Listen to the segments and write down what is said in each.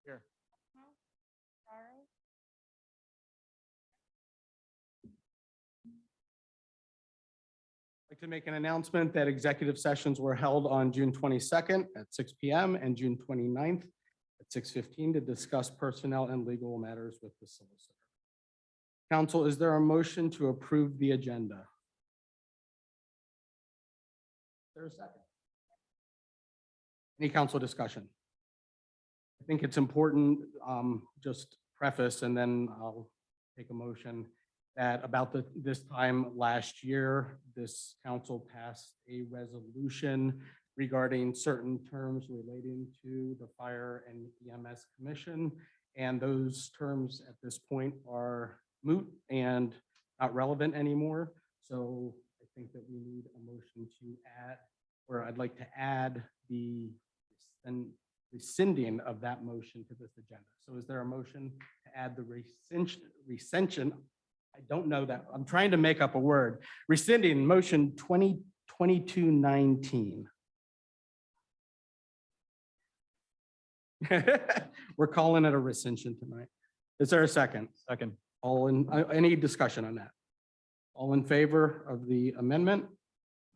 Here. I'd like to make an announcement that executive sessions were held on June 22nd at 6 PM and June 29th at 6:15 to discuss personnel and legal matters with the solicitor. Council, is there a motion to approve the agenda? Is there a second? Any council discussion? I think it's important, just preface, and then I'll take a motion, that about this time last year, this council passed a resolution regarding certain terms relating to the Fire and EMS Commission. And those terms at this point are moot and not relevant anymore. So I think that we need a motion to add, or I'd like to add the rescinding of that motion to this agenda. So is there a motion to add the rescension? I don't know that. I'm trying to make up a word. Rescinding motion 2022-19. We're calling it a rescission tonight. Is there a second? Second. All in, any discussion on that? All in favor of the amendment?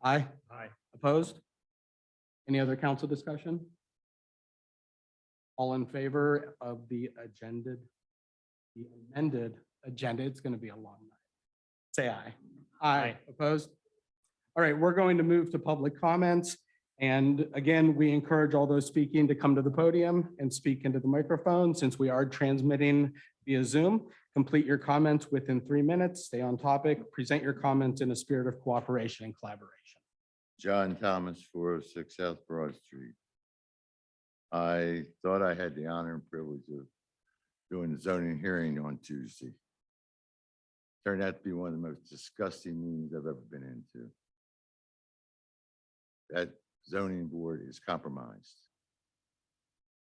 Aye. Aye. Opposed? Any other council discussion? All in favor of the amended agenda? It's going to be a long night. Say aye. Aye. Opposed? All right, we're going to move to public comments. And again, we encourage all those speaking to come to the podium and speak into the microphone since we are transmitting via Zoom. Complete your comments within 3 minutes. Stay on topic. Present your comments in a spirit of cooperation and collaboration. John Thomas, 406 South Broad Street. I thought I had the honor and privilege of doing the zoning hearing on Tuesday. Turned out to be one of the most disgusting meetings I've ever been into. That zoning board is compromised.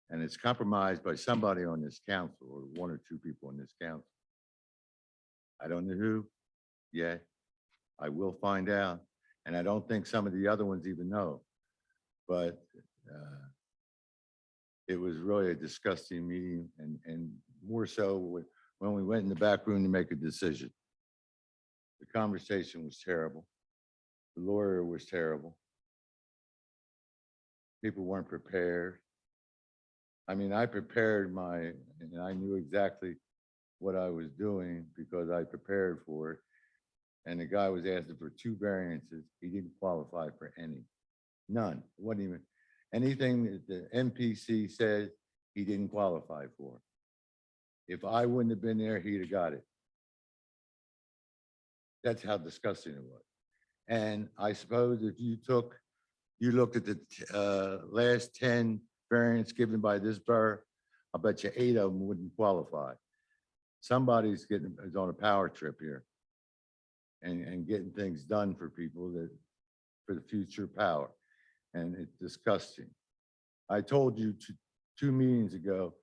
And it's compromised by somebody on this council, or one or two people on this council. I don't know who yet. I will find out. And I don't think some of the other ones even know. But it was really a disgusting meeting, and more so when we went in the back room to make a decision. The conversation was terrible. The lawyer was terrible. People weren't prepared. I mean, I prepared and I knew exactly what I was doing because I prepared for it. And the guy was asking for 2 variances. He didn't qualify for any. None. It wasn't even anything that the MPC said he didn't qualify for. If I wouldn't have been there, he'd have got it. That's how disgusting it was. And I suppose if you looked at the last 10 variants given by this borough, I bet you 8 of them wouldn't qualify. Somebody's is on a power trip here and getting things done for people for the future power. And it's disgusting. I told you 2 meetings ago,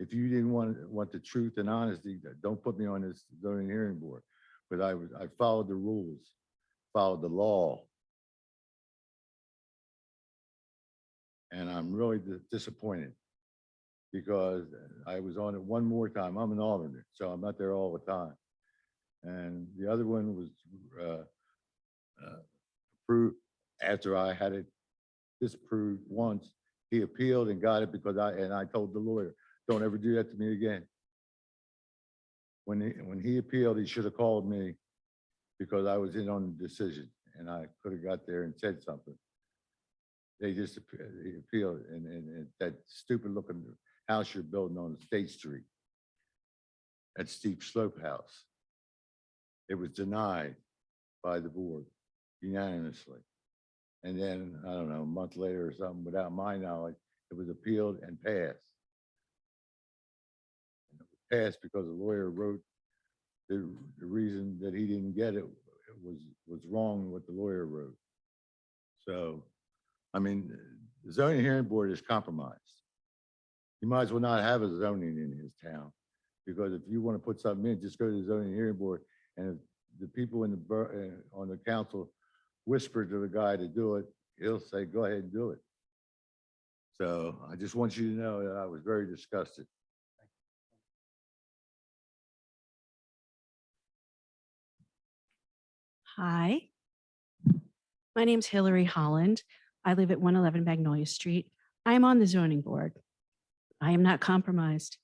if you didn't want the truth and honesty, don't put me on this zoning hearing board. But I followed the rules, followed the law. And I'm really disappointed because I was on it one more time. I'm an alternate, so I'm not there all the time. And the other one was approved after I had it disproved once. He appealed and got it because I told the lawyer, don't ever do that to me again. When he appealed, he should have called me because I was in on the decision and I could have got there and said something. They just appealed and that stupid looking house you're building on State Street, that steep slope house. It was denied by the board unanimously. And then, I don't know, a month later or something, without my knowledge, it was appealed and passed. And it was passed because the lawyer wrote the reason that he didn't get it was wrong what the lawyer wrote. So, I mean, the zoning hearing board is compromised. You might as well not have a zoning in his town, because if you want to put something in, just go to the zoning hearing board. And if the people on the council whisper to the guy to do it, he'll say, go ahead and do it. So I just want you to know that I was very disgusted. Hi, my name's Hillary Holland. I live at 111 Magnolia Street. I am on the zoning board. I am not compromised.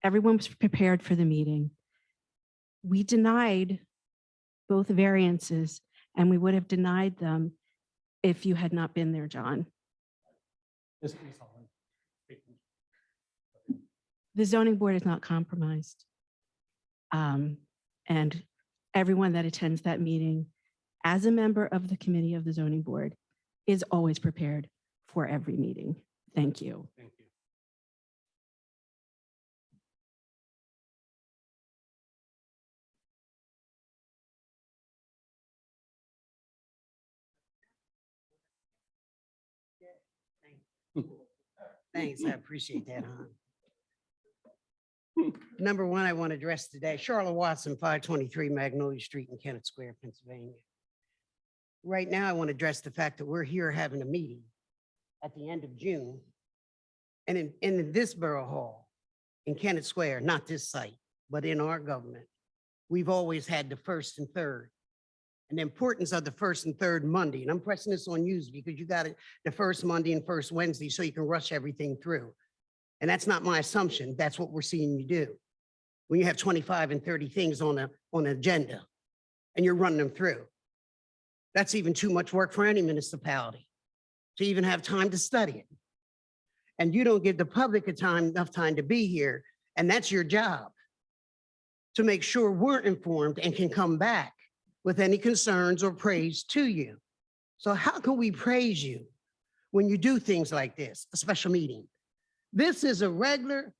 Everyone was prepared for the meeting. We denied both variances, and we would have denied them if you had not been there, John. Ms. Holland. The zoning board is not compromised. And everyone that attends that meeting as a member of the committee of the zoning board is always prepared for every meeting. Thank you. Thank you. Thanks, I appreciate that, hon. Number one, I want to address today, Charlotte Watson, 523 Magnolia Street in Kennett Square, Pennsylvania. Right now, I want to address the fact that we're here having a meeting at the end of June. And in this Borough Hall, in Kennett Square, not this site, but in our government, we've always had the first and third. And the importance of the first and third Monday, and I'm pressing this on you because you got it the first Monday and first Wednesday so you can rush everything through. And that's not my assumption. That's what we're seeing you do. When you have 25 and 30 things on an agenda and you're running them through. That's even too much work for any municipality to even have time to study it. And you don't give the public enough time to be here. And that's your job, to make sure we're informed and can come back with any concerns or praise to you. So how can we praise you when you do things like this, a special meeting? This is a regular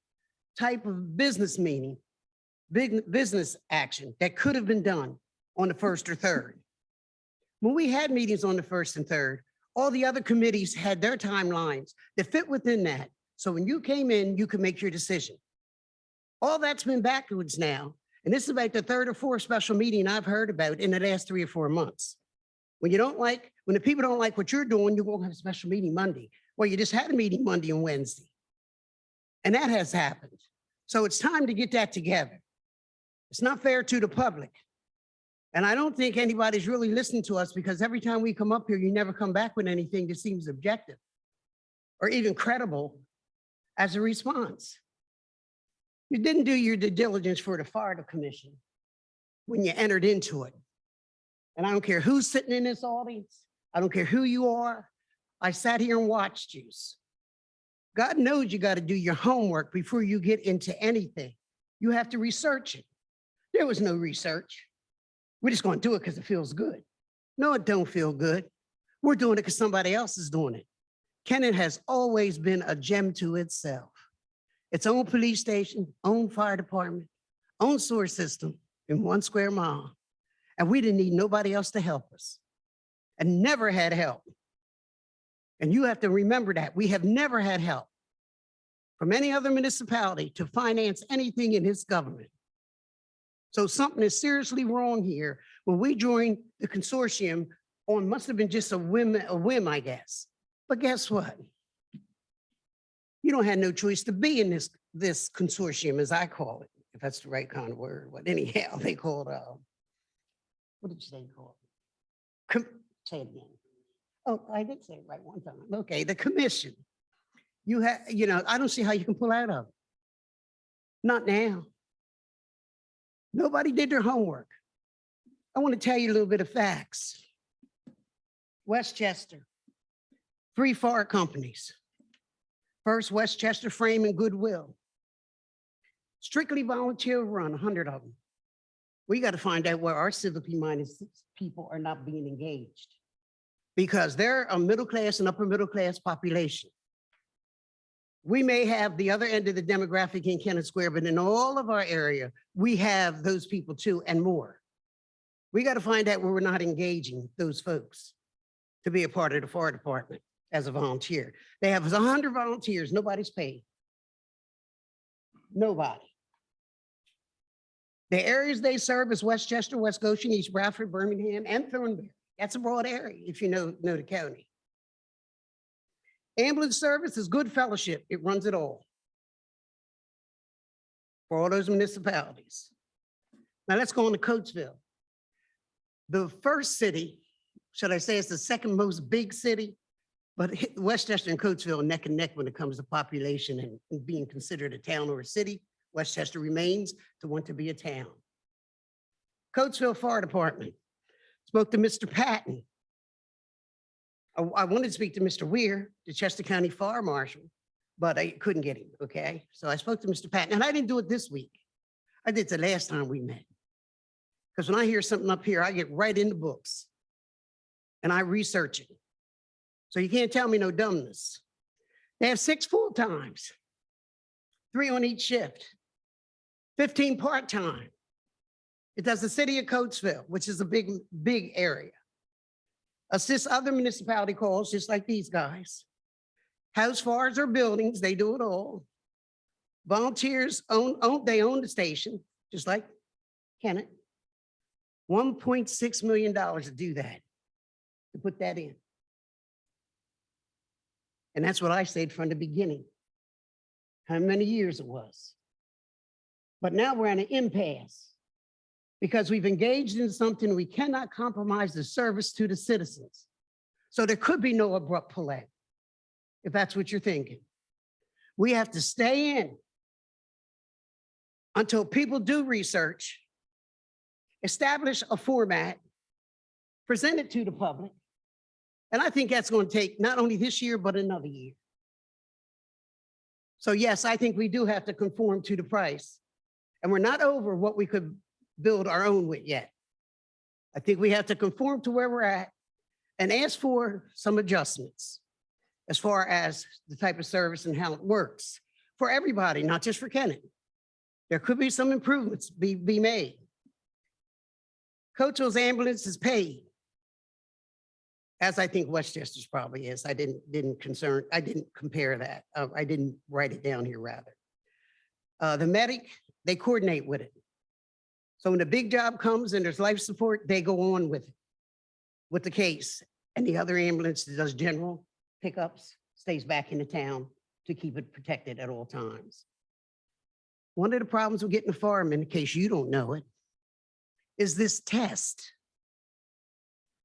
type of business meeting, big business action that could have been done on the first or third. When we had meetings on the first and third, all the other committees had their timelines that fit within that. So when you came in, you could make your decision. All that's been backwards now. And this is about the third or fourth special meeting I've heard about in the last 3 or 4 months. When the people don't like what you're doing, you won't have a special meeting Monday. Well, you just had a meeting Monday and Wednesday. And that has happened. So it's time to get that together. It's not fair to the public. And I don't think anybody's really listening to us because every time we come up here, you never come back with anything that seems objective or even credible as a response. You didn't do your due diligence for the fire commission when you entered into it. And I don't care who's sitting in this audience. I don't care who you are. I sat here and watched you. God knows you got to do your homework before you get into anything. You have to research it. There was no research. We're just going to do it because it feels good. No, it don't feel good. We're doing it because somebody else is doing it. Kennett has always been a gem to itself. Its own police station, own fire department, own sewer system in 1 square mile. And we didn't need nobody else to help us and never had help. And you have to remember that we have never had help from any other municipality to finance anything in this government. So something is seriously wrong here. When we joined the consortium on, must have been just a whim, I guess. But guess what? You don't have no choice to be in this consortium, as I call it, if that's the right kind of word. But anyhow, they call it, what did you say call it? Say it again. Oh, I did say it right one time. Okay, the commission. I don't see how you can pull out of it. Not now. Nobody did their homework. I want to tell you a little bit of facts. Westchester, 3 fire companies. First, Westchester Frame and Goodwill. Strictly volunteer run, 100 of them. We got to find out where our civically minded people are not being engaged because they're a middle class and upper middle class population. We may have the other end of the demographic in Kennett Square, but in all of our area, we have those people too and more. We got to find out where we're not engaging those folks to be a part of the fire department as a volunteer. They have 100 volunteers, nobody's paid. Nobody. The areas they serve is Westchester, West Goshen, East Bradford, Birmingham, and Thornbury. That's a broad area if you know the county. Ambulance service is good fellowship. It runs it all for all those municipalities. Now let's go on to Coatesville. The first city, should I say it's the second most big city, but Westchester and Coatesville are neck and neck when it comes to population and being considered a town or a city. Westchester remains to want to be a town. Coatesville Fire Department. Spoke to Mr. Patton. I wanted to speak to Mr. Weir, the Chester County Fire Marshal, but I couldn't get him, okay? So I spoke to Mr. Patton, and I didn't do it this week. I did it the last time we met. Because when I hear something up here, I get right in the books and I research it. So you can't tell me no dumbness. They have 6 full-times, 3 on each shift, 15 part-time. It does the city of Coatesville, which is a big area. Assist other municipality calls, just like these guys. House fires or buildings, they do it all. Volunteers they own the station, just like Kennett. $1.6 million to do that, to put that in. And that's what I said from the beginning, how many years it was. But now we're at an impasse because we've engaged in something we cannot compromise the service to the citizens. So there could be no abrupt pullout, if that's what you're thinking. We have to stay in until people do research, establish a format, present it to the public. And I think that's going to take not only this year, but another year. So yes, I think we do have to conform to the price. And we're not over what we could build our own with yet. I think we have to conform to where we're at and ask for some adjustments as far as the type of service and how it works for everybody, not just for Kennett. There could be some improvements be made. Coatesville's ambulance is paid, as I think Westchester's probably is. I didn't compare that. I didn't write it down here rather. The medic, they coordinate with it. So when the big job comes and there's life support, they go on with it, with the case. And the other ambulance that does general pickups stays back in the town to keep it protected at all times. One of the problems with getting a fireman, in case you don't know it, is this test.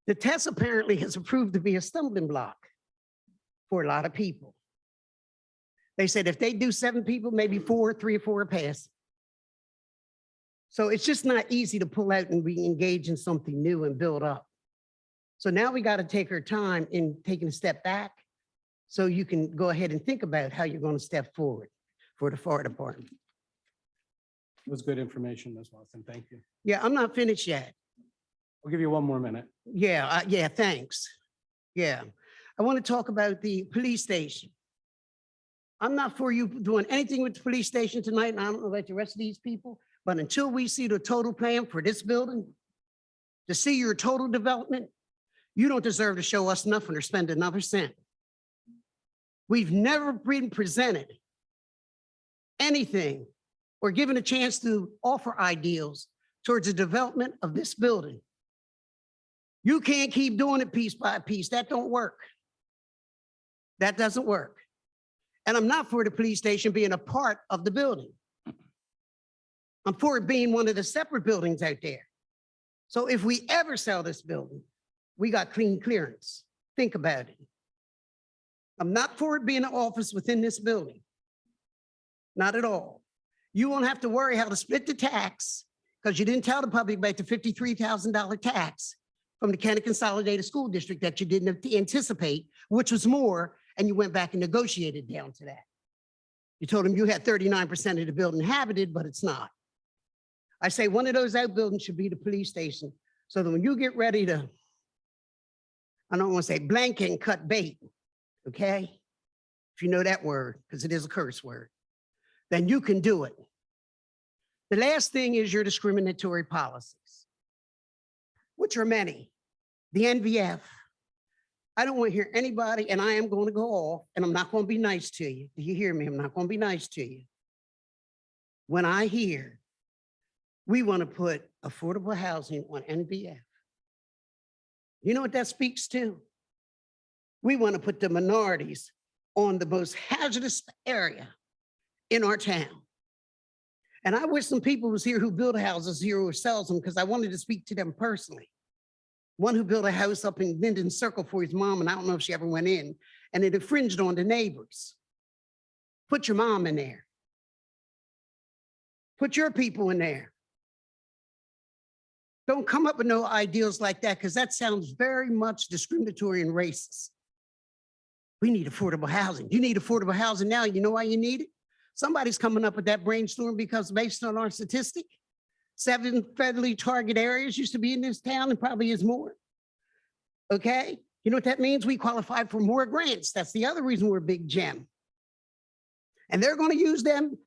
The test apparently has proved to be a stumbling block for a lot of people. They said if they do 7 people, maybe 3 or 4 pass. So it's just not easy to pull out and re-engage in something new and build up. So now we got to take our time in taking a step back so you can go ahead and think about how you're going to step forward for the fire department. It was good information, Ms. Watson. Thank you. Yeah, I'm not finished yet. I'll give you 1 more minute. Yeah, yeah, thanks. Yeah, I want to talk about the police station. I'm not for you doing anything with the police station tonight, and I don't know about the rest of these people, but until we see the total plan for this building, to see your total development, you don't deserve to show us nothing or spend another cent. We've never been presented anything or given a chance to offer ideals towards the development of this building. You can't keep doing it piece by piece. That don't work. That doesn't work. And I'm not for the police station being a part of the building. I'm for it being one of the separate buildings out there. So if we ever sell this building, we got clean clearance. Think about it. I'm not for it being an office within this building. Not at all. You won't have to worry how to split the tax because you didn't tell the public about the $53,000 tax from the Kennett Consolidated School District that you didn't anticipate, which was more, and you went back and negotiated down to that. You told them you had 39% of the building inhabited, but it's not. I say one of those outbuildings should be the police station so that when you get ready to, I don't want to say blank and cut bait, okay? If you know that word, because it is a curse word, then you can do it. The last thing is your discriminatory policies, which are many. The NVF. I don't want to hear anybody, and I am going to go off, and I'm not going to be nice to you. Do you hear me? I'm not going to be nice to you. When I hear we want to put affordable housing on NVF, you know what that speaks to? We want to put the minorities on the most hazardous area in our town. And I wish some people was here who build houses here or sells them, because I wanted to speak to them personally. One who built a house up in Linden Circle for his mom, and I don't know if she ever went in, and it infringed on the neighbors. Put your mom in there. Put your people in there. Don't come up with no ideals like that, because that sounds very much discriminatory and racist. We need affordable housing. You need affordable housing now. You know why you need it? Somebody's coming up with that brainstorm, because based on our statistic, 7 federally target areas used to be in this town, and probably is more. Okay? You know what that means? We qualify for more grants. That's the other reason we're a big gem. And they're going to use them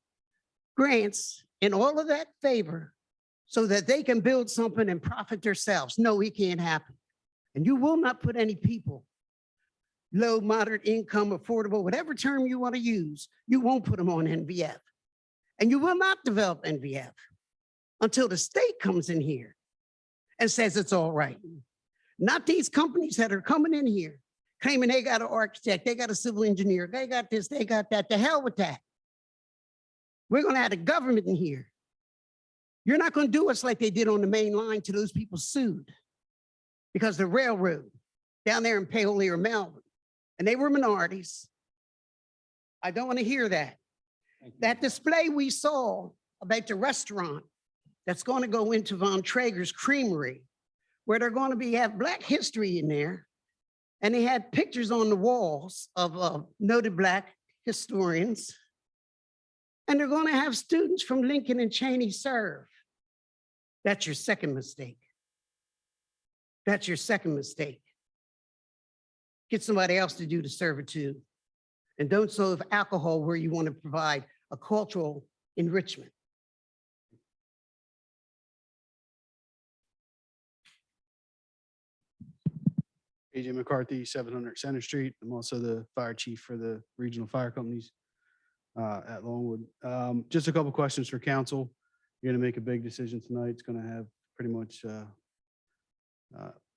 grants in all of that favor so that they can build something and profit themselves. No, it can't happen. And you will not put any people, low, moderate income, affordable, whatever term you want to use, you won't put them on NVF. And you will not develop NVF until the state comes in here and says it's all right. Not these companies that are coming in here claiming they got an architect, they got a civil engineer, they got this, they got that. The hell with that. We're going to have the government in here. You're not going to do us like they did on the main line to those people sued because the railroad down there in Paoli or Melbourne, and they were minorities. I don't want to hear that. That display we saw about the restaurant that's going to go into Von Traeger's Creamery, where they're going to have Black history in there. And they had pictures on the walls of noted Black historians. And they're going to have students from Lincoln and Cheney serve. That's your second mistake. That's your second mistake. Get somebody else to do the servitude. And don't serve alcohol where you want to provide a cultural enrichment. AJ McCarthy, 700 Center Street. I'm also the fire chief for the regional fire companies at Longwood. Just a couple questions for council. You're going to make a big decision tonight. It's going to have pretty much,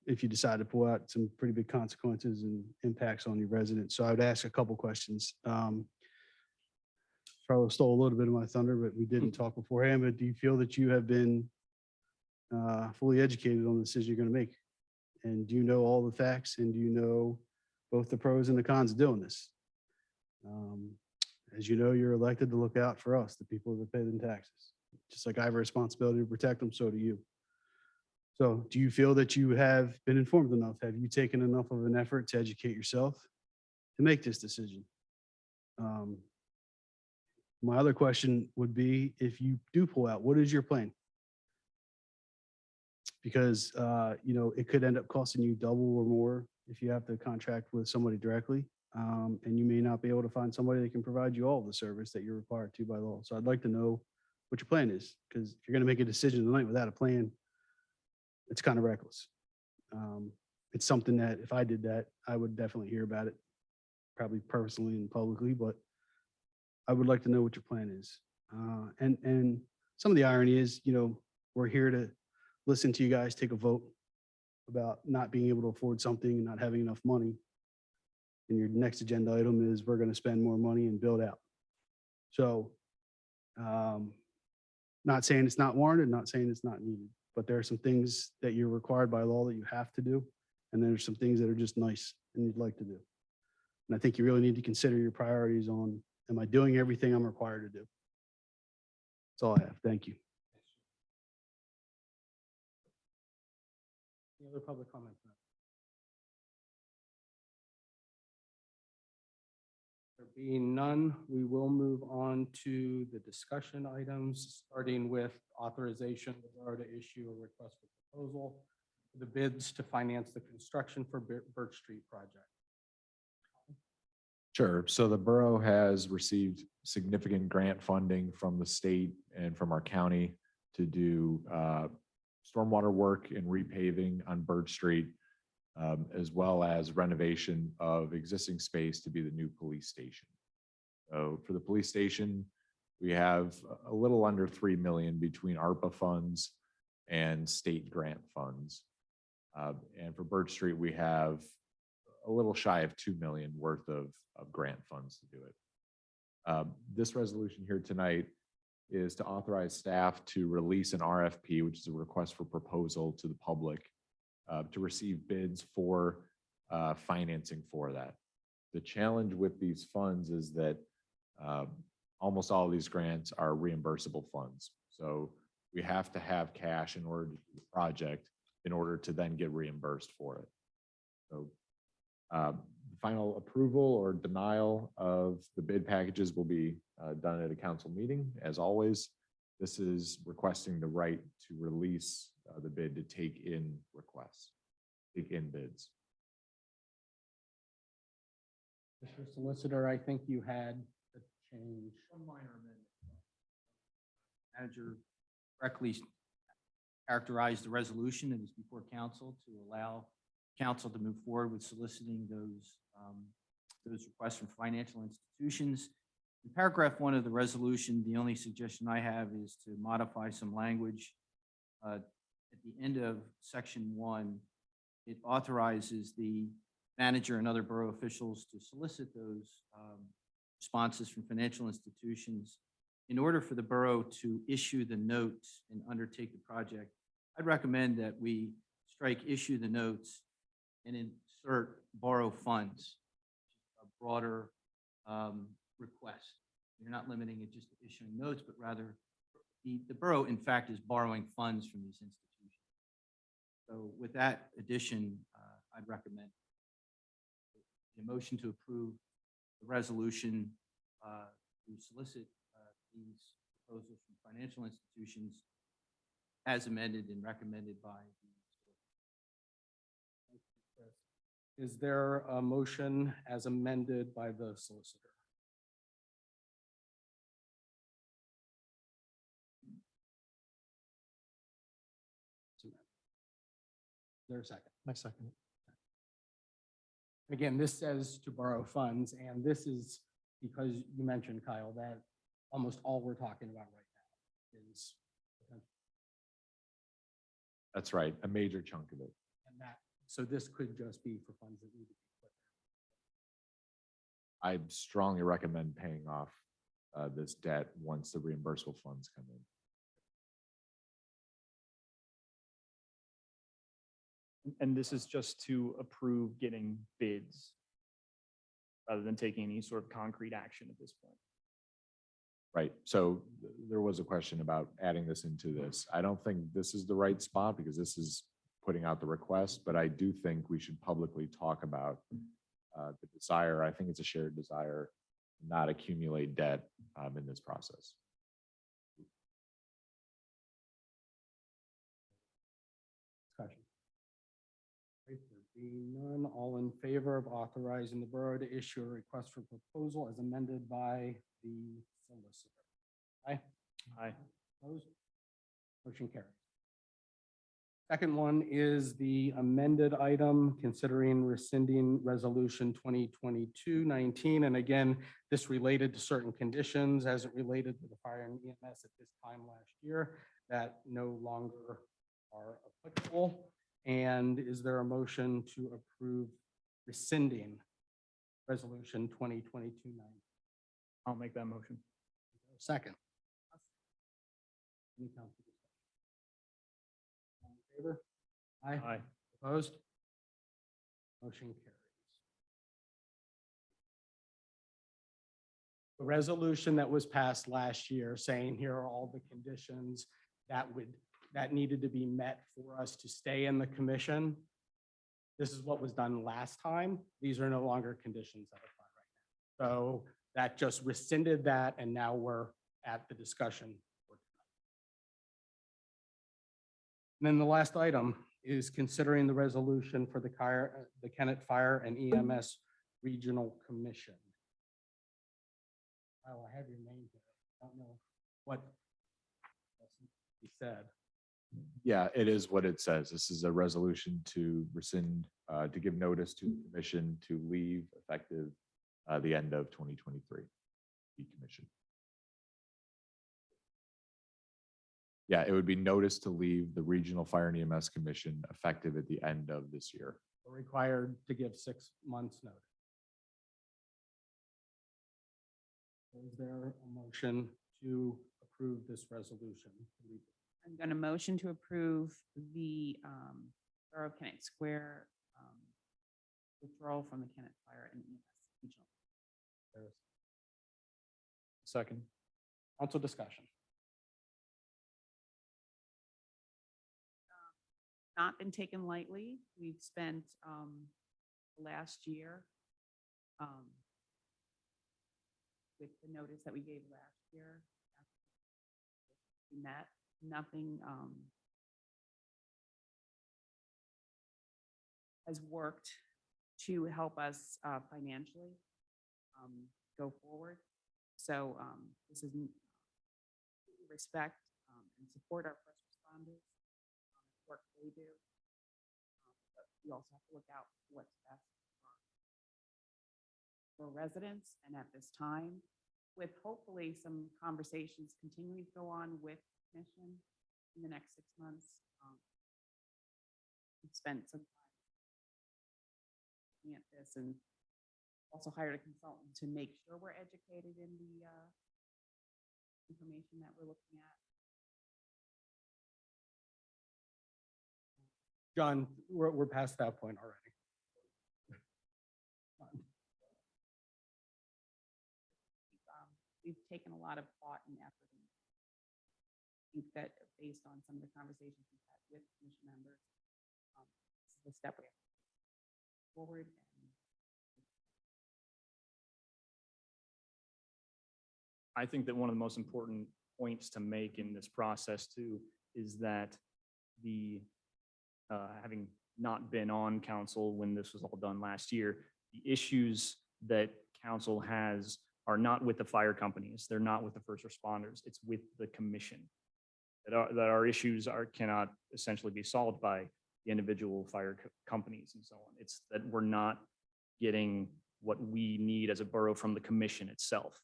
if you decide to pull out, some pretty big consequences and impacts on your residents. So I would ask a couple questions. Probably stole a little bit of my thunder, but we didn't talk beforehand. But do you feel that you have been fully educated on the decision you're going to make? And do you know all the facts, and do you know both the pros and the cons of doing this? As you know, you're elected to look out for us, the people that pay the taxes. Just like I have a responsibility to protect them, so do you. So do you feel that you have been informed enough? Have you taken enough of an effort to educate yourself to make this decision? My other question would be, if you do pull out, what is your plan? Because, you know, it could end up costing you double or more if you have to contract with somebody directly. And you may not be able to find somebody that can provide you all the service that you're required to by law. So I'd like to know what your plan is, because if you're going to make a decision tonight without a plan, it's kind of reckless. It's something that if I did that, I would definitely hear about it, probably personally and publicly, but I would like to know what your plan is. And some of the irony is, you know, we're here to listen to you guys take a vote about not being able to afford something and not having enough money. And your next agenda item is we're going to spend more money and build out. So not saying it's not warranted, not saying it's not needed, but there are some things that you're required by law that you have to do. And then there's some things that are just nice and you'd like to do. And I think you really need to consider your priorities on, am I doing everything I'm required to do? That's all I have. Thank you. Any other public comments? There being none, we will move on to the discussion items, starting with authorization of the borough to issue a request for proposal for the bids to finance the construction for Birch Street project. Sure. So the borough has received significant grant funding from the state and from our county to do stormwater work and repaving on Birch Street, as well as renovation of existing space to be the new police station. So for the police station, we have a little under 3 million between ARPA funds and state grant funds. And for Birch Street, we have a little shy of 2 million worth of grant funds to do it. This resolution here tonight is to authorize staff to release an RFP, which is a request for proposal to the public, to receive bids for financing for that. The challenge with these funds is that almost all of these grants are reimbursable funds. So we have to have cash in order to do the project in order to then get reimbursed for it. So final approval or denial of the bid packages will be done at a council meeting. As always, this is requesting the right to release the bid to take in requests, take in bids. Mr. Solicitor, I think you had a change. One minor amendment. Manager correctly characterized the resolution that is before council to allow council to move forward with soliciting those requests from financial institutions. In paragraph 1 of the resolution, the only suggestion I have is to modify some language. At the end of section 1, it authorizes the manager and other borough officials to solicit those responses from financial institutions. In order for the borough to issue the notes and undertake the project, I'd recommend that we strike issue the notes and insert borrow funds, a broader request. You're not limiting it just to issuing notes, but rather the borough, in fact, is borrowing funds from these institutions. So with that addition, I'd recommend the motion to approve the resolution to solicit these proposals from financial institutions as amended and recommended by the Is there a motion as amended by the solicitor? Is there a second? My second. Again, this says to borrow funds, and this is because you mentioned, Kyle, that almost all we're talking about right now is That's right, a major chunk of it. and that. So this could just be for funds that need to be put I strongly recommend paying off this debt once the reimbursable funds come in. And this is just to approve getting bids rather than taking any sort of concrete action at this point. Right, so there was a question about adding this into this. I don't think this is the right spot because this is putting out the request, but I do think we should publicly talk about the desire. I think it's a shared desire, not accumulate debt in this process. discussion. Right, there being none, all in favor of authorizing the borough to issue a request for proposal as amended by the solicitor? Aye. Aye. Opposed? Motion carries. Second one is the amended item considering rescinding resolution 2022-19. And again, this related to certain conditions as it related to the fire and EMS at this time last year that no longer are applicable. And is there a motion to approve rescinding resolution 2022-19? I'll make that motion. Second. Any council discussion? All in favor? Aye. Opposed? Motion carries. The resolution that was passed last year saying here are all the conditions that needed to be met for us to stay in the commission. This is what was done last time. These are no longer conditions that apply right now. So that just rescinded that, and now we're at the discussion. And then the last item is considering the resolution for the Kennett Fire and EMS Regional Commission. Oh, I have your name here. I don't know what he said. Yeah, it is what it says. This is a resolution to rescind, to give notice to the commission to leave effective the end of 2023. The commission. Yeah, it would be notice to leave the Regional Fire and EMS Commission effective at the end of this year. We're required to give 6 months notice. Is there a motion to approve this resolution? I'm going to motion to approve the Borough of Kennett Square withdrawal from the Kennett Fire and EMS Regional. There's Second. council discussion. Not been taken lightly. We've spent last year with the notice that we gave last year. We met, nothing has worked to help us financially go forward. So this is respect and support our first responders, work they do. But we also have to look out for what's best for residents. And at this time, with hopefully some conversations continuing to go on with the commission in the next 6 months, we've spent some time looking at this and also hired a consultant to make sure we're educated in the information that we're looking at. John, we're past that point already. We've taken a lot of thought and effort. And I think that based on some of the conversations we've had with commission members, this is the step we have to take forward. I think that one of the most important points to make in this process too is that the having not been on council when this was all done last year, the issues that council has are not with the fire companies. They're not with the first responders. It's with the commission. That our issues cannot essentially be solved by the individual fire companies and so on. It's that we're not getting what we need as a borough from the commission itself.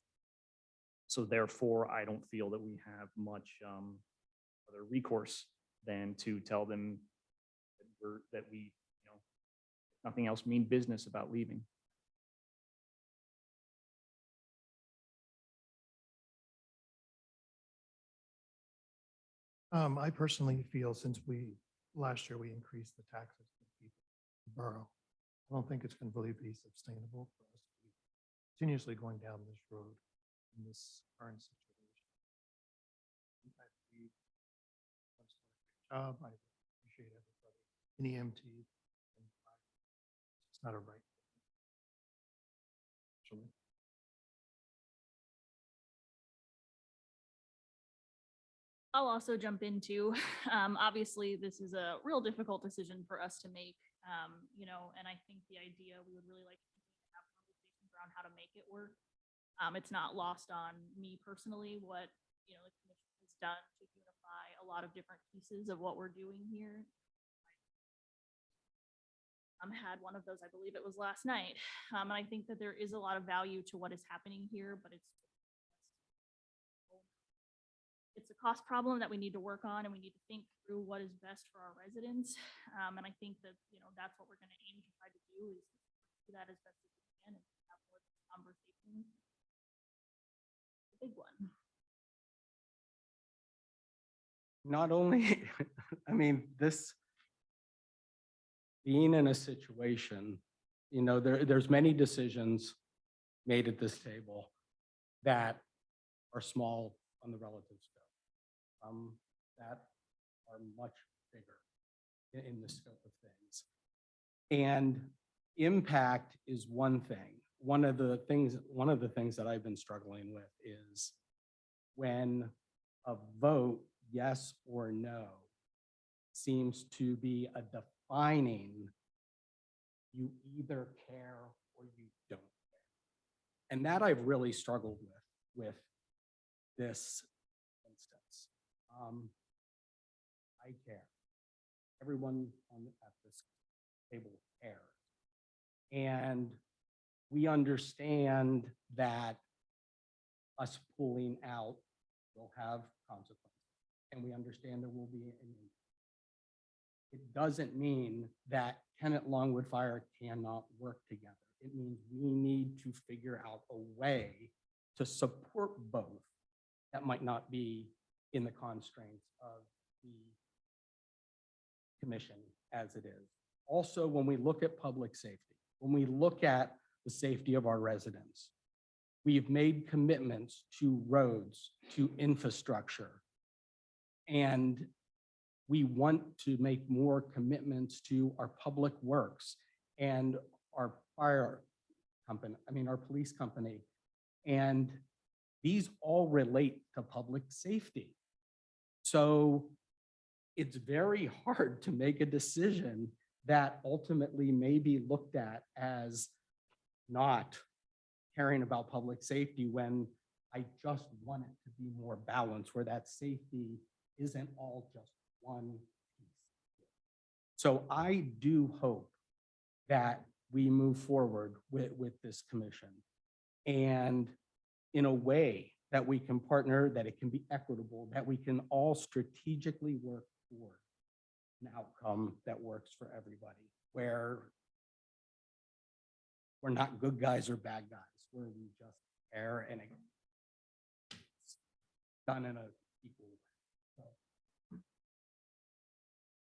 So therefore, I don't feel that we have much other recourse than to tell them that we, nothing else, mean business about leaving. I personally feel since last year we increased the taxes for people in the borough, I don't think it's going to really be sustainable for us to be continuously going down this road in this current situation. I believe I've done a great job. I appreciate everybody in EMT. And it's not a right. Actually. I'll also jump into, obviously, this is a real difficult decision for us to make, and I think the idea, we would really like to have conversations around how to make it work. It's not lost on me personally what, the commission has done to unify a lot of different pieces of what we're doing here. Had one of those, I believe it was last night. And I think that there is a lot of value to what is happening here, but it's a cost problem that we need to work on, and we need to think through what is best for our residents. And I think that, that's what we're going to aim to try to do, is do that as best as we can and have more conversations. The big one. Not only, I mean, being in a situation, there's many decisions made at this table that are small on the relative scale. That are much bigger in the scope of things. And impact is one thing. One of the things that I've been struggling with is when a vote, yes or no, seems to be a defining, you either care or you don't care. And that I've really struggled with this instance. I care. Everyone at this table cares. And we understand that us pulling out will have consequences. And we understand there will be an impact. it doesn't mean that Kennett Longwood Fire cannot work together. It means we need to figure out a way to support both that might not be in the constraints of the commission as it is. Also, when we look at public safety, when we look at the safety of our residents, we've made commitments to roads, to infrastructure, and we want to make more commitments to our public works and our fire company, our police company. And these all relate to public safety. So it's very hard to make a decision that ultimately may be looked at as not caring about public safety when I just want it to be more balanced, where that safety isn't all just one piece. So I do hope that we move forward with this commission and in a way that we can partner, that it can be equitable, that we can all strategically work toward an outcome that works for everybody, where we're not good guys or bad guys, where we just care and it's done in a equal way. So,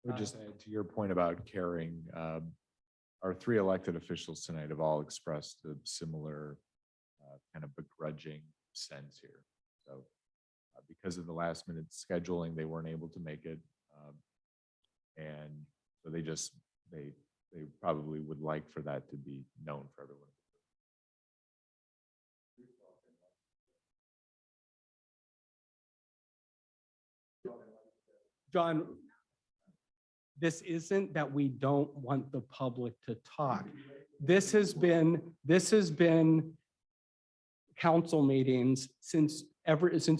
I would just add to your point about caring, our 3 elected officials tonight have all expressed a similar kind of begrudging sense here. So because of the last minute scheduling, they weren't able to make it. And so they probably would like for that to be known for everyone. John, this isn't that we don't want the public to talk. This has been council meetings since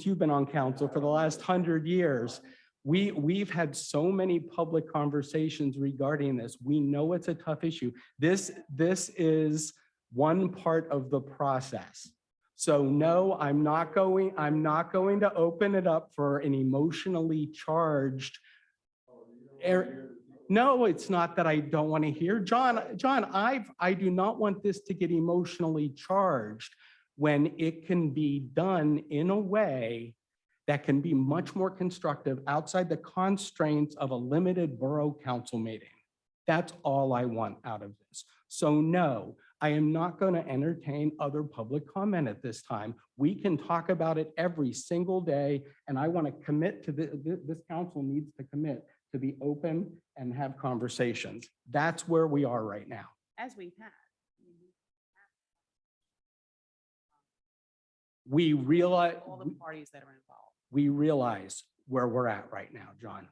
you've been on council for the last 100 years. We've had so many public conversations regarding this. We know it's a tough issue. This is one part of the process. So no, I'm not going to open it up for an emotionally charged. No, it's not that I don't want to hear. John, I do not want this to get emotionally charged when it can be done in a way that can be much more constructive outside the constraints of a limited borough council meeting. That's all I want out of this. So no, I am not going to entertain other public comment at this time. We can talk about it every single day, and I want to commit to this council needs to commit to be open and have conversations. That's where we are right now. As we've had. We realize, All the parties that are involved. we realize where we're at right now, John.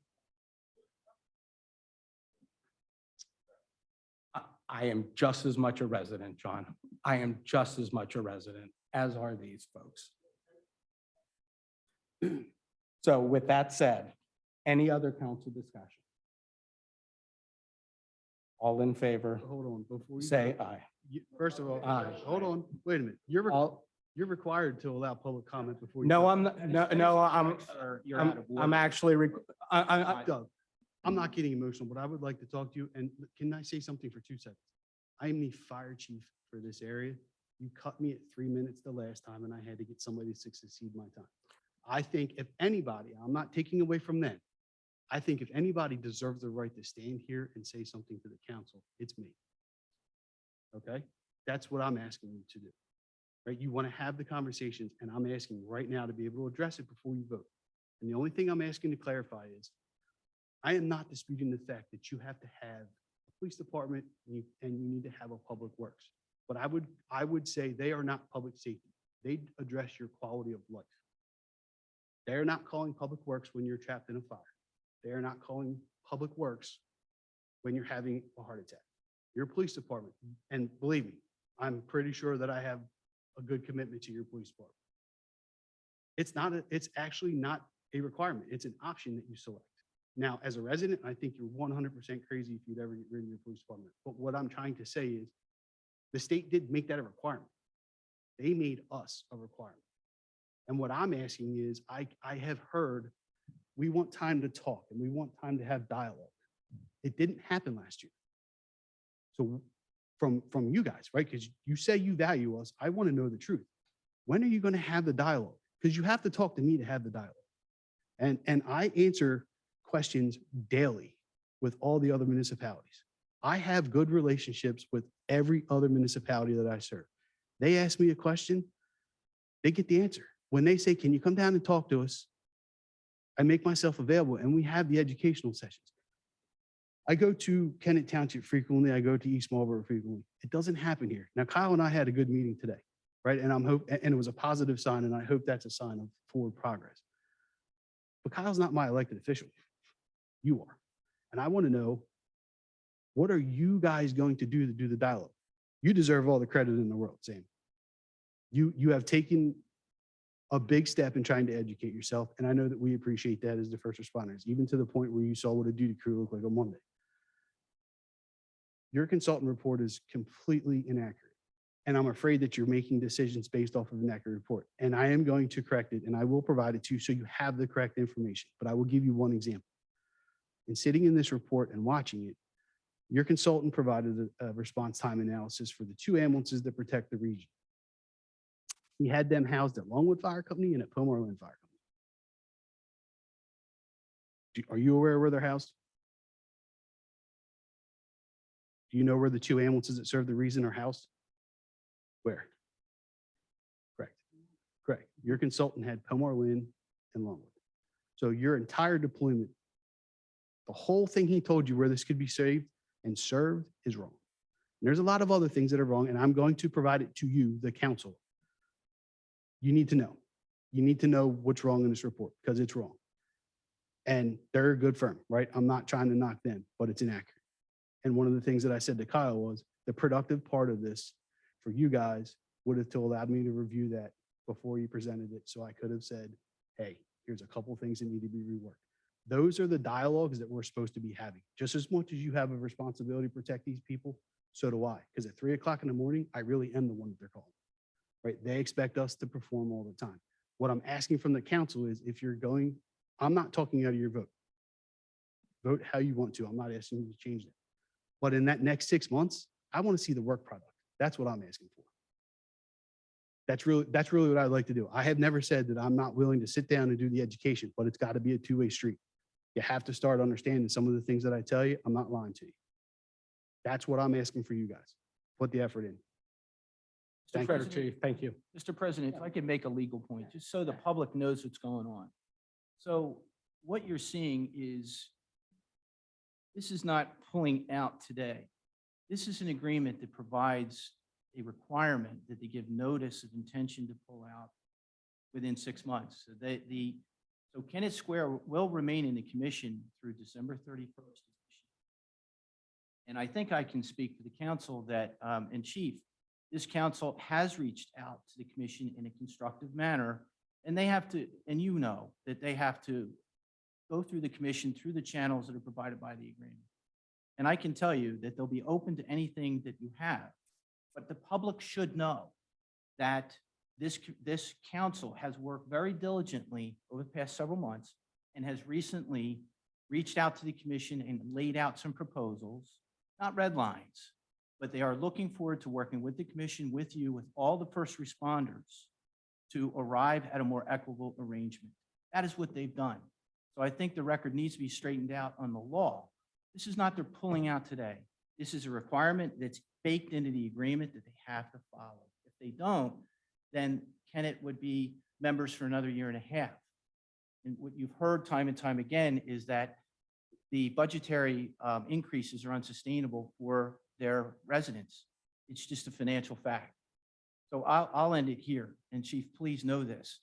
I am just as much a resident, John. I am just as much a resident, as are these folks. So with that said, any other council discussion? All in favor, Hold on, before you. say aye. First of all, Aye. hold on, wait a minute. All- You're required to allow public comment before. you No, vote. I'm not, no, I'm actually, Doug, I'm not getting emotional, but I would like to talk to you. And can I say something for 2 seconds? I am the fire chief for this area. You cut me at 3 minutes the last time and I had to get somebody to succeed my time. I think if anybody, I'm not taking away from them. I think if anybody deserves the right to stand here and say something to the council, it's me. Okay? That's what I'm asking you to do. Right? You want to have the conversations and I'm asking right now to be able to address it before you vote. And the only thing I'm asking to clarify is I am not disputing the fact that you have to have a police department and you need to have a public works. But I would say they are not public safety. They address your quality of life. They are not calling public works when you're trapped in a fire. They are not calling public works when you're having a heart attack. Your police department, and believe me, I'm pretty sure that I have a good commitment to your police department. It's actually not a requirement. It's an option that you select. Now, as a resident, I think you're 100% crazy if you'd ever get rid of your police department. But what I'm trying to say is the state did make that a requirement. They made us a requirement. And what I'm asking is, I have heard we want time to talk and we want time to have dialogue. It didn't happen last year. So from you guys, right? Because you say you value us. I want to know the truth. When are you going to have the dialogue? Because you have to talk to me to have the dialogue. And I answer questions daily with all the other municipalities. I have good relationships with every other municipality that I serve. They ask me a question, they get the answer. When they say, can you come down and talk to us? I make myself available and we have the educational sessions. I go to Kennett Township frequently. I go to East Marlboro frequently. It doesn't happen here. Now, Kyle and I had a good meeting today, right? And it was a positive sign, and I hope that's a sign of forward progress. But Kyle's not my elected official. You are. And I want to know, what are you guys going to do the dialogue? You deserve all the credit in the world, Sam. You have taken a big step in trying to educate yourself. And I know that we appreciate that as the first responders, even to the point where you saw what a duty crew looked like on Monday. Your consultant report is completely inaccurate. And I'm afraid that you're making decisions based off of an inaccurate report. And I am going to correct it and I will provide it to you so you have the correct information. But I will give you one example. In sitting in this report and watching it, your consultant provided a response time analysis for the 2 ambulances that protect the region. He had them housed at Longwood Fire Company and at Pomoreland Fire Company. Are you aware where they're housed? Do you know where the 2 ambulances that serve the region are housed? Where? Correct. Correct. Your consultant had Pomoreland and Longwood. So your entire deployment, the whole thing he told you where this could be saved and served is wrong. And there's a lot of other things that are wrong, and I'm going to provide it to you, the council. You need to know. You need to know what's wrong in this report because it's wrong. And they're a good firm, right? I'm not trying to knock them, but it's inaccurate. And one of the things that I said to Kyle was the productive part of this for you guys would have to allowed me to review that before you presented it. So I could have said, hey, here's a couple things that need to be reworked. Those are the dialogues that we're supposed to be having. Just as much as you have a responsibility to protect these people, so do I. Because at 3 o'clock in the morning, I really am the one that they're calling. Right? They expect us to perform all the time. What I'm asking from the council is if you're going, I'm not talking out of your vote. Vote how you want to. I'm not asking you to change that. But in that next 6 months, I want to see the work product. That's what I'm asking for. That's really what I'd like to do. I have never said that I'm not willing to sit down and do the education, but it's got to be a two-way street. You have to start understanding some of the things that I tell you. I'm not lying to you. That's what I'm asking for you guys. Put the effort in. Mr. Better, President, Chief. Thank you. Mr. President, if I could make a legal point, just so the public knows what's going on. So what you're seeing is, this is not pulling out today. This is an agreement that provides a requirement that they give notice of intention to pull out within 6 months. So so Kennett Square will remain in the commission through December 31st. And I think I can speak for the council that, and Chief, this council has reached out to the commission in a constructive manner, and they have to, and you know that they have to go through the commission through the channels that are provided by the agreement. And I can tell you that they'll be open to anything that you have, but the public should know that this council has worked very diligently over the past several months and has recently reached out to the commission and laid out some proposals, not red lines, but they are looking forward to working with the commission, with you, with all the first responders to arrive at a more equitable arrangement. That is what they've done. So I think the record needs to be straightened out on the law. This is not they're pulling out today. This is a requirement that's baked into the agreement that they have to follow. If they don't, then Kennett would be members for another 1.5 years. And what you've heard time and time again is that the budgetary increases are unsustainable for their residents. It's just a financial fact. So I'll end it here. And Chief, please know this.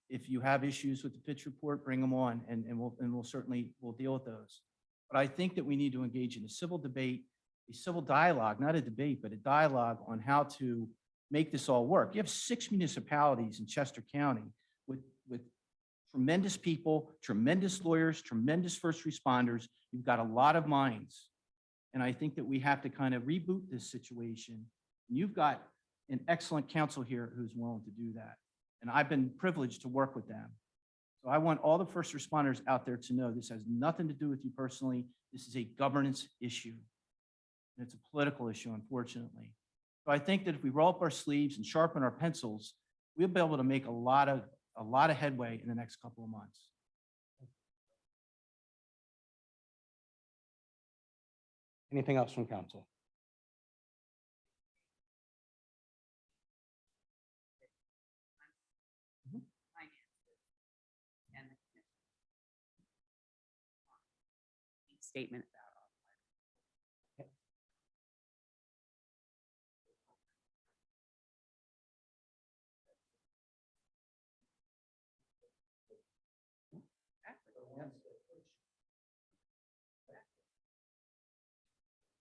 If you have issues with the Fitch report, bring them on, and we'll certainly deal with those. But I think that we need to engage in a civil debate, a civil dialogue, not a debate, but a dialogue on how to make this all work. You have 6 municipalities in Chester County with tremendous people, tremendous lawyers, tremendous first responders. You've got a lot of minds. And I think that we have to kind of reboot this situation. You've got an excellent council here who's willing to do that. And I've been privileged to work with them. So I want all the first responders out there to know this has nothing to do with you personally. This is a governance issue. And it's a political issue, unfortunately. So I think that if we roll up our sleeves and sharpen our pencils, we'll be able to make a lot of headway in the next couple of months. Anything else from council? And the commission. Statement about.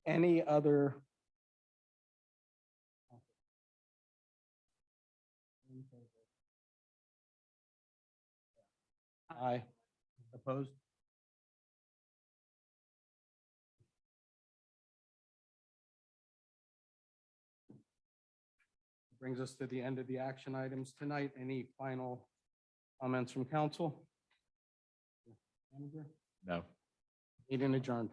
Any other? Aye. Opposed? Brings us to the end of the action items tonight. Any final comments from council? Manager? No. Meeting adjourned.